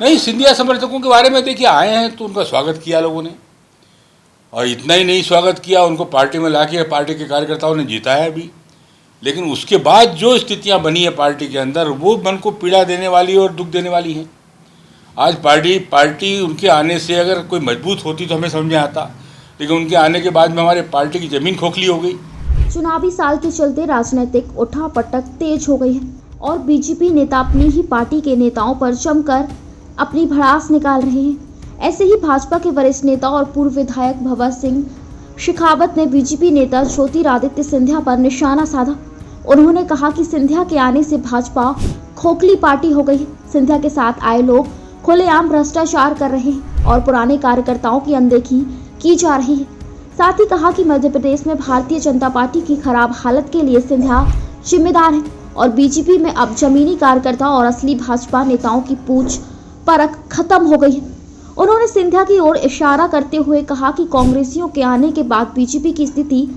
नहीं, सिंधिया समर्थकों के बारे में देखिए, आए हैं तो उनका स्वागत किया लोगों ने, और इतना ही नहीं स्वागत किया, उनको पार्टी में लाके पार्टी के कार्यकर्ताओं ने जिताया भी। लेकिन उसके बाद जो स्थितियां बनी है पार्टी के अंदर, वो मन को पीड़ा देने वाली और दुख देने वाली हैं। आज पार्टी उनके आने से अगर कोई मजबूत होती तो हमें समझ में आता, लेकिन उनके आने के बाद में हमारे पार्टी की जमीन खोखली हो गई। चुनावी साल के चलते राजनीतिक उठापटक तेज हो गई है और बीजेपी नेता अपनी ही पार्टी के नेताओं पर जमकर अपनी भड़ास निकाल रहे हैं। ऐसे ही भाजपा के वरिष्ठ नेता और पूर्व विधायक भवर सिंह शेखावत ने बीजेपी नेता ज्योतिरादित्य सिंधिया पर निशाना साधा। उन्होंने कहा कि सिंधिया के आने से भाजपा खोखली पार्टी हो गई है। सिंधिया के साथ आए लोग खुलेआम भ्रष्टाचार कर रहे हैं और पुराने कार्यकर्ताओं की अनदेखी की जा रही है। साथ ही कहा कि मध्य प्रदेश में भारतीय जनता पार्टी की खराब हालत के लिए सिंधिया जिम्मेदार है और बीजेपी में अब जमीनी कार्यकर्ता और असली भाजपा नेताओं की पूछ परख खत्म हो गई है। उन्होंने सिंधिया की ओर इशारा करते हुए कहा कि कांग्रेसियों के आने के बाद बीजेपी की स्थिति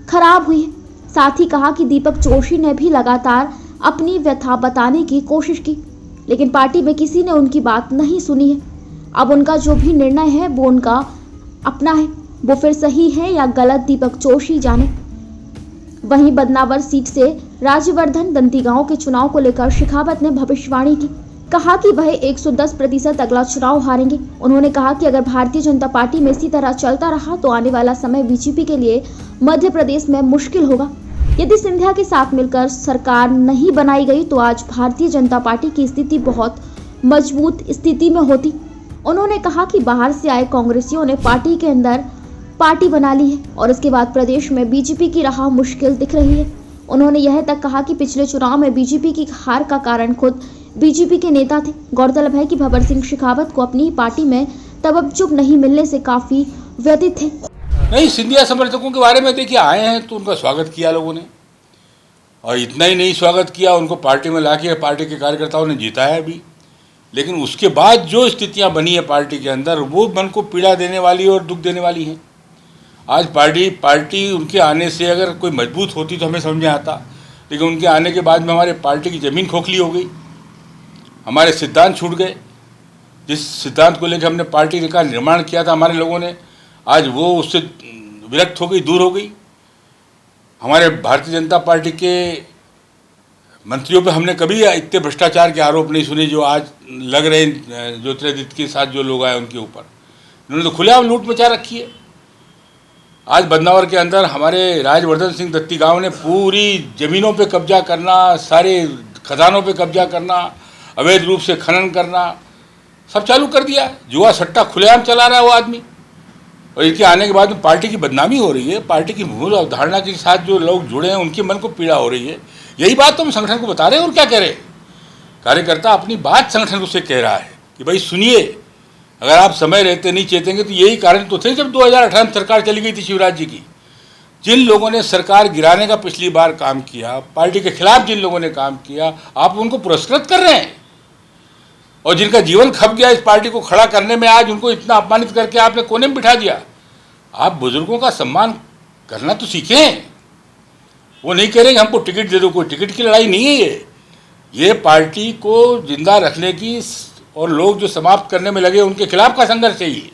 खराब हुई है। साथ ही कहा कि दीपक जोशी ने भी लगातार अपनी व्यथा बताने की कोशिश की, लेकिन पार्टी में किसी ने उनकी बात नहीं सुनी है। अब उनका जो भी निर्णय है वो उनका अपना है, वो फिर सही है या गलत दीपक जोशी जाने। वहीं बदनावर सीट से राज्यवर्धन दंतीगांव के चुनाव को लेकर शेखावत ने भविष्यवाणी की, कहा कि वह 110% अगला चुनाव हारेंगे। उन्होंने कहा कि अगर भारतीय जनता पार्टी में इसी तरह चलता रहा तो आने वाला समय बीजेपी के लिए मध्य प्रदेश में मुश्किल होगा। यदि सिंधिया के साथ मिलकर सरकार नहीं बनाई गई तो आज भारतीय जनता पार्टी की स्थिति बहुत मजबूत स्थिति में होती। उन्होंने कहा कि बाहर से आए कांग्रेसियों ने पार्टी के अंदर पार्टी बना ली है और इसके बाद प्रदेश में बीजेपी की राह मुश्किल दिख रही है। उन्होंने यह तक कहा कि पिछले चुनाव में बीजेपी की हार का कारण खुद बीजेपी के नेता थे। गौरतलब है कि भवर सिंह शेखावत को अपनी ही पार्टी में तवज्जो नहीं मिलने से काफी व्यथित थे। नहीं, सिंधिया समर्थकों के बारे में देखिए, आए हैं तो उनका स्वागत किया लोगों ने, और इतना ही नहीं स्वागत किया, उनको पार्टी में लाके पार्टी के कार्यकर्ताओं ने जिताया भी। लेकिन उसके बाद जो स्थितियां बनी है पार्टी के अंदर, वो मन को पीड़ा देने वाली और दुख देने वाली हैं। आज पार्टी उनके आने से अगर कोई मजबूत होती तो हमें समझ में आता, लेकिन उनके आने के बाद में हमारे पार्टी की ज़मीन खोखली हो गई, हमारे सिद्धांत छूट गए। जिस सिद्धांत को लेकर हमने पार्टी का निर्माण किया था हमारे लोगों ने, आज वो उससे विरक्त हो गई, दूर हो गई। हमारे भारतीय जनता पार्टी के मंत्रियों पे हमने कभी इतने भ्रष्टाचार के आरोप नहीं सुने जो आज लग रहे हैं ज्योतिरादित्य के साथ जो लोग आए उनके ऊपर। उन्होंने तो खुलेआम लूट मचा रखी है। आज बदनावर के अंदर हमारे राजवर्धन सिंह दत्तीगांव ने पूरी ज़मीनों पे कब्जा करना, सारे खजानों पे कब्जा करना, अवैध रूप से खनन करना, सब चालू कर दिया। जुआ सट्टा खुलेआम चला रहा है वो आदमी, और इनके आने के बाद में पार्टी की बदनामी हो रही है। पार्टी की मूल अवधारणा के साथ जो लोग जुड़े हैं उनके मन को पीड़ा हो रही है। यही बात तो हम संगठन को बता रहे हैं। और क्या कह रहे हैं, कार्यकर्ता अपनी बात संगठन को से कह रहा है कि भाई सुनिए, अगर आप समय रहते नहीं चेतेंगे तो यही कारण तो थे जब 2018 में सरकार चली गई थी शिवराज जी की। जिन लोगों ने सरकार गिराने का पिछली बार काम किया, पार्टी के खिलाफ जिन लोगों ने काम किया, आप उनको पुरस्कृत कर रहे हैं। और जिनका जीवन खप गया इस पार्टी को खड़ा करने में, आज उनको इतना अपमानित करके आपने कोने में बिठा दिया। आप बुजुर्गों का सम्मान करना तो सीखें। वो नहीं कह रहे कि हमको टिकट दे दो, कोई टिकट की लड़ाई नहीं है ये पार्टी को जिंदा रखने की, और लोग जो समाप्त करने में लगे उनके खिलाफ का संघर्ष है ये।